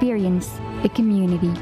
experience a community.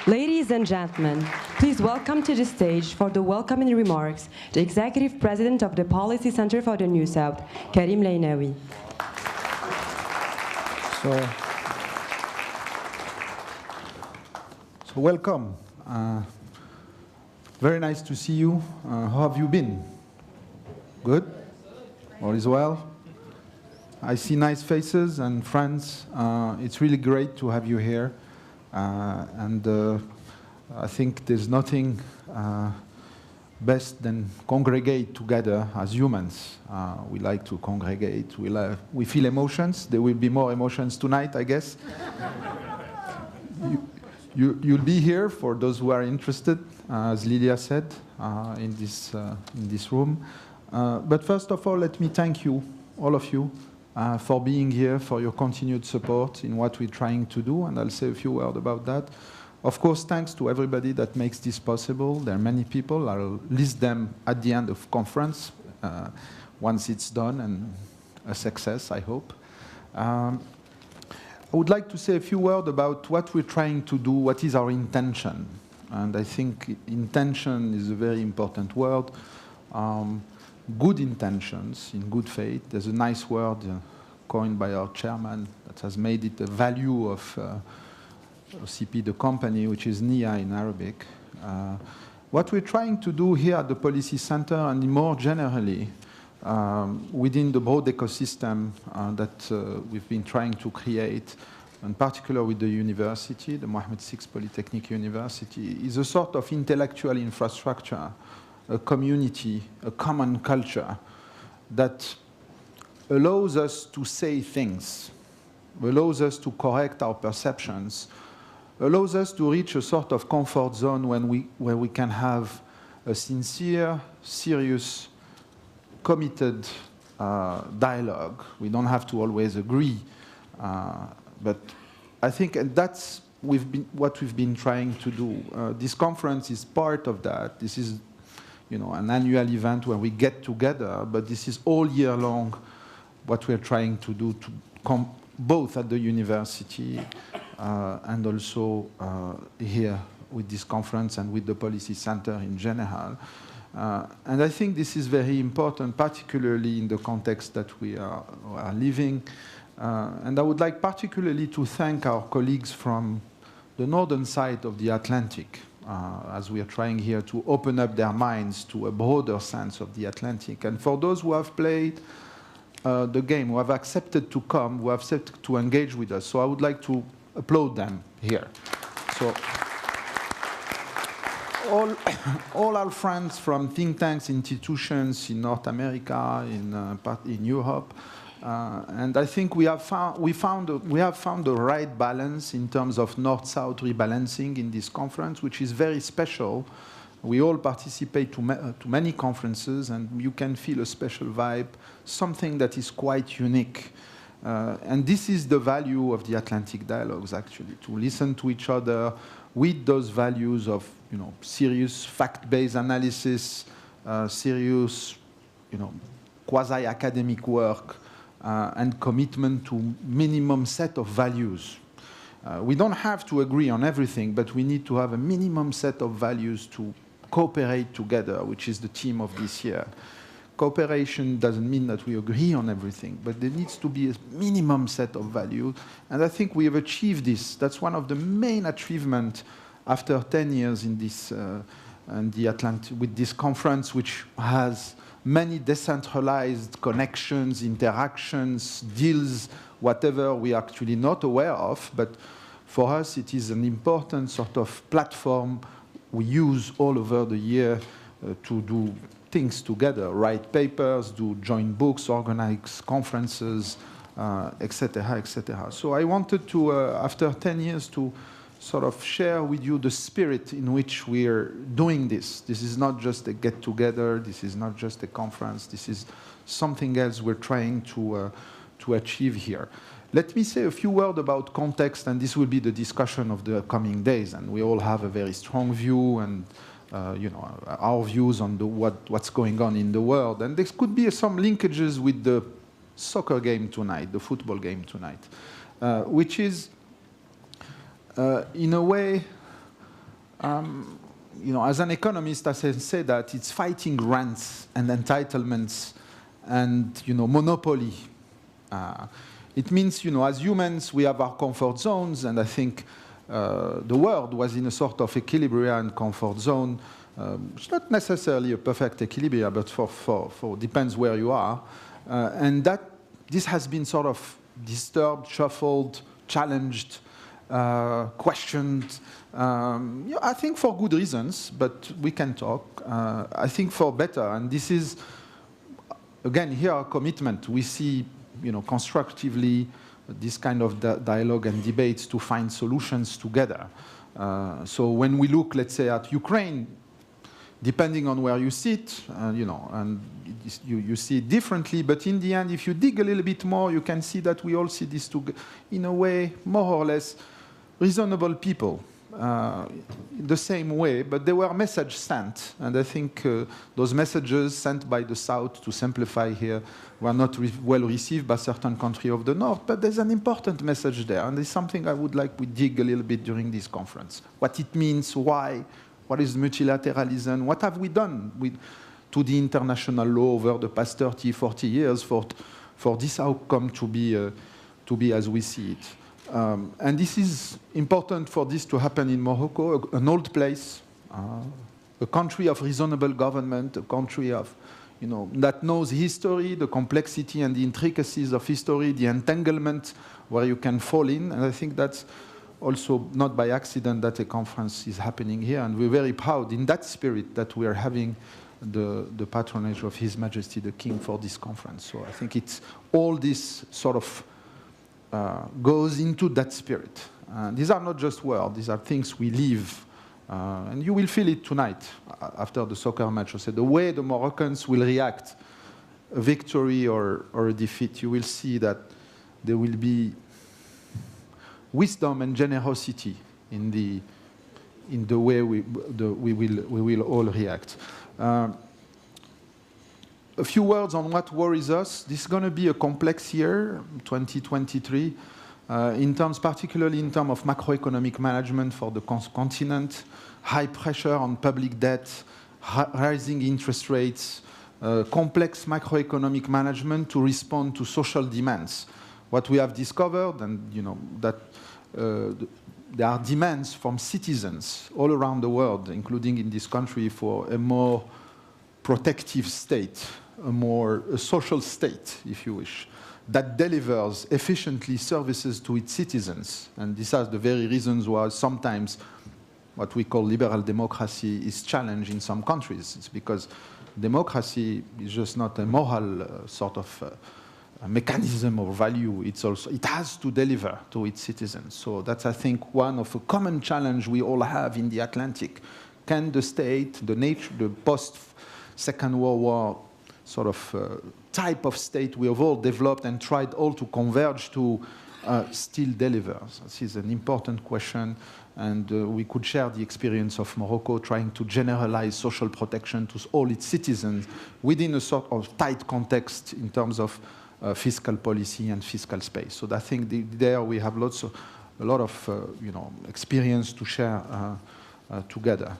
Ladies and gentlemen, please welcome to the stage for the welcoming remarks the Executive President of the Policy Center for the New South, Karim Aynaoui. So welcome. Very nice to see you. How have you been? Good? All is well? I see nice faces and friends. It's really great to have you here. I think there's nothing best than congregate together as humans. We like to congregate. We feel emotions. There will be more emotions tonight, I guess. You'll be here for those who are interested, as Lydia said, in this room. But first of all, let me thank you, all of you, for being here, for your continued support in what we're trying to do, and I'll say a few words about that. Of course, thanks to everybody that makes this possible. There are many people. I'll list them at the end of conference, once it's done, and a success, I hope. I would like to say a few words about what we're trying to do, what is our intention. And I think intention is a very important word. Good intentions, in good faith. There's a nice word coined by our chairman that has made it a value of OCP, the company, which is NIA in Arabic. What we're trying to do here at the Policy Center, and more generally, within the broad ecosystem that we've been trying to create, in particular with the university, the Mohammed VI Polytechnic University, is a sort of intellectual infrastructure, a community, a common culture that allows us to say things, allows us to correct our perceptions, allows us to reach a sort of comfort zone where we can have a sincere, serious, committed dialogue. We don't have to always agree, but I think that's what we've been trying to do. This conference is part of that. This is, an annual event where we get together, but this is all year long what we're trying to do, both at the university and also here with this conference and with the Policy Center in general. And I think this is very important, particularly in the context that we are living. And I would like particularly to thank our colleagues from the northern side of the Atlantic, as we are trying here to open up their minds to a broader sense of the Atlantic. And for those who have played the game, who have accepted to come, who have accepted to engage with us, so I would like to applaud them here. So all our friends from think tanks, institutions in North America, in Europe, and I think we have found the right balance in terms of North-South rebalancing in this conference, which is very special. We all participate to many conferences, and you can feel a special vibe, something that is quite unique. And this is the value of the Atlantic dialogues, actually, to listen to each other with those values of, serious fact-based analysis, serious, quasi-academic work, and commitment to minimum set of values. We don't have to agree on everything, but we need to have a minimum set of values to cooperate together, which is the theme of this year. Cooperation doesn't mean that we agree on everything, but there needs to be a minimum set of values, and I think we have achieved this. That's one of the main achievements after 10 years in this, with this conference, which has many decentralized connections, interactions, deals, whatever we are actually not aware of. But for us, it is an important sort of platform we use all over the year to do things together, write papers, do joint books, organize conferences, etc., etc. So I wanted to, after 10 years, to sort of share with you the spirit in which we're doing this. This is not just a get-together. This is not just a conference. This is something else we're trying to achieve here. Let me say a few words about context, and this will be the discussion of the coming days. And we all have a very strong view, and our views on what's going on in the world. And there could be some linkages with the soccer game tonight, the football game tonight, which is, in a way, as an economist, I say that it's fighting rents and entitlements and, monopoly. It means, as humans, we have our comfort zones, and I think the world was in a sort of equilibrium and comfort zone. It's not necessarily a perfect equilibrium, but for depends where you are. And this has been sort of disturbed, shuffled, challenged, questioned. I think for good reasons, but we can talk. I think for better, and this is, again, here our commitment. We see, constructively this kind of dialogue and debates to find solutions together. So when we look, let's say, at Ukraine, depending on where you sit, and you see it differently, but in the end, if you dig a little bit more, you can see that we all see this in a way, more or less, reasonable people. The same way, but there were messages sent, and I think those messages sent by the South, to simplify here, were not well received by certain countries of the North, but there's an important message there, and it's something I would like we dig a little bit during this conference. What it means, why, what is multilateralism, what have we done to the international law over the past 30, 40 years for this outcome to be as we see it. And this is important for this to happen in Morocco, an old place, a country of reasonable government, a country of, that knows history, the complexity and the intricacies of history, the entanglement where you can fall in. And I think that's also not by accident that a conference is happening here. And we're very proud in that spirit that we are having the patronage of His Majesty the King for this conference. So I think it's all this sort of goes into that spirit. These are not just words, these are things we live. And you will feel it tonight after the soccer match. I said the way the Moroccans will react, a victory or a defeat, you will see that there will be wisdom and generosity in the way we will all react. A few words on what worries us. This is going to be a complex year, 2023, particularly in terms of macroeconomic management for the continent, high pressure on public debt, rising interest rates, complex macroeconomic management to respond to social demands. What we have discovered, and that there are demands from citizens all around the world, including in this country, for a more protective state, a social state, if you wish, that delivers efficiently services to its citizens. And these are the very reasons why sometimes what we call liberal democracy is challenged in some countries. It's because democracy is just not a moral sort of mechanism or value. It has to deliver to its citizens. So that's, I think, one of a common challenge we all have in the Atlantic. Can the state, the post-Second World War sort of type of state we have all developed and tried all to converge to still deliver? This is an important question, and we could share the experience of Morocco trying to generalize social protection to all its citizens within a sort of tight context in terms of fiscal policy and fiscal space. So I think there we have a lot of experience to share together.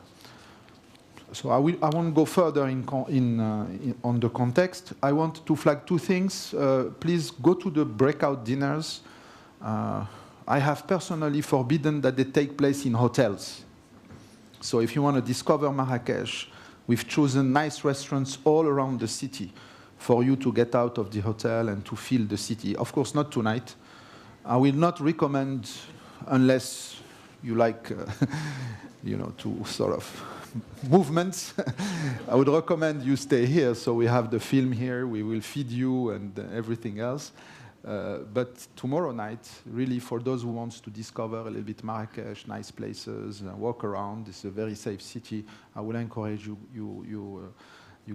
So I won't go further on the context. I want to flag two things. Please go to the breakout dinners. I have personally forbidden that they take place in hotels. So if you want to discover Marrakesh, we've chosen nice restaurants all around the city for you to get out of the hotel and to feel the city. Of course, not tonight. I will not recommend, unless you like, to sort of movements. I would recommend you stay here. So we have the film here. We will feed you and everything else. But tomorrow night, really, for those who want to discover a little bit Marrakesh, nice places, walk around. It's a very safe city. I will encourage you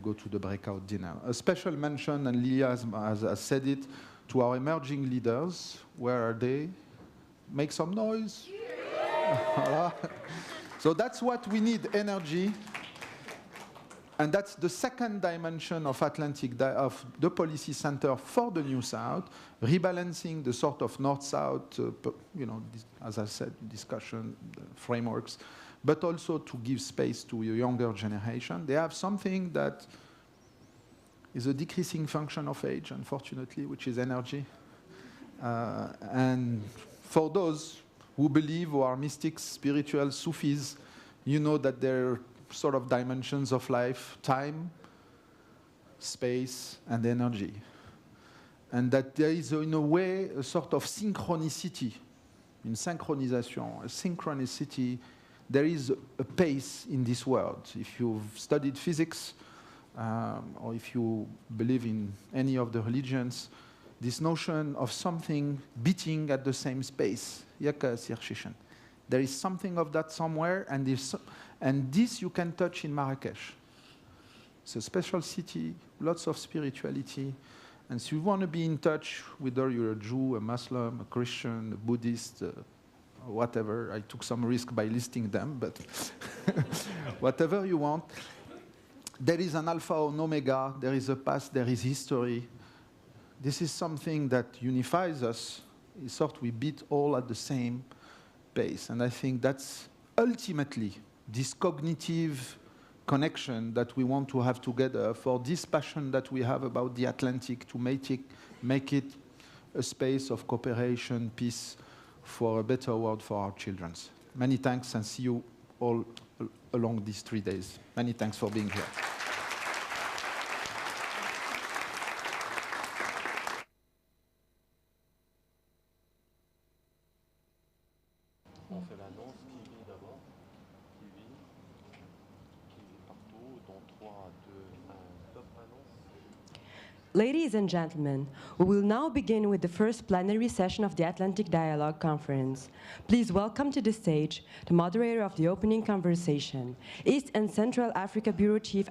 go to the breakout dinner. A special mention, and Lilia has said it, to our emerging leaders. Where are they? Make some noise. So that's what we need, energy. And that's the second dimension of of the Policy Center for the New South, rebalancing the sort of North-South, as I said, discussion, frameworks, but also to give space to a younger generation. They have something that is a decreasing function of age, unfortunately, which is energy. And for those who believe, who are mystics, spiritual, Sufis, you know that there are sort of dimensions of life: time, space, and energy. And that there is, in a way, a sort of synchronicity, une synchronisation, a synchronicity. There is a pace in this world. If you've studied physics, or if you believe in any of the religions, this notion of something beating at the same space, there is something of that somewhere, and this you can touch in Marrakesh. It's a special city, lots of spirituality, and so you want to be in touch, whether you're a Jew, a Muslim, a Christian, a Buddhist, whatever. I took some risk by listing them, but whatever you want. There is an alpha and omega, there is a past, there is history. This is something that unifies us. It's sort of we beat all at the same pace. And I think that's ultimately this cognitive connection that we want to have together for this passion that we have about the Atlantic to make it a space of cooperation, peace, for a better world for our children. Many thanks, and see you all along these 3 days. Many thanks for being here. On fait l'annonce qui vit d'abord, qui vit partout, dans 3, 2, 1, top annonce. Ladies and gentlemen, we will now begin with the first plenary session of the Atlantic Dialogue Conference. Please welcome to the stage the moderator of the opening conversation, East and Central Africa Bureau Chief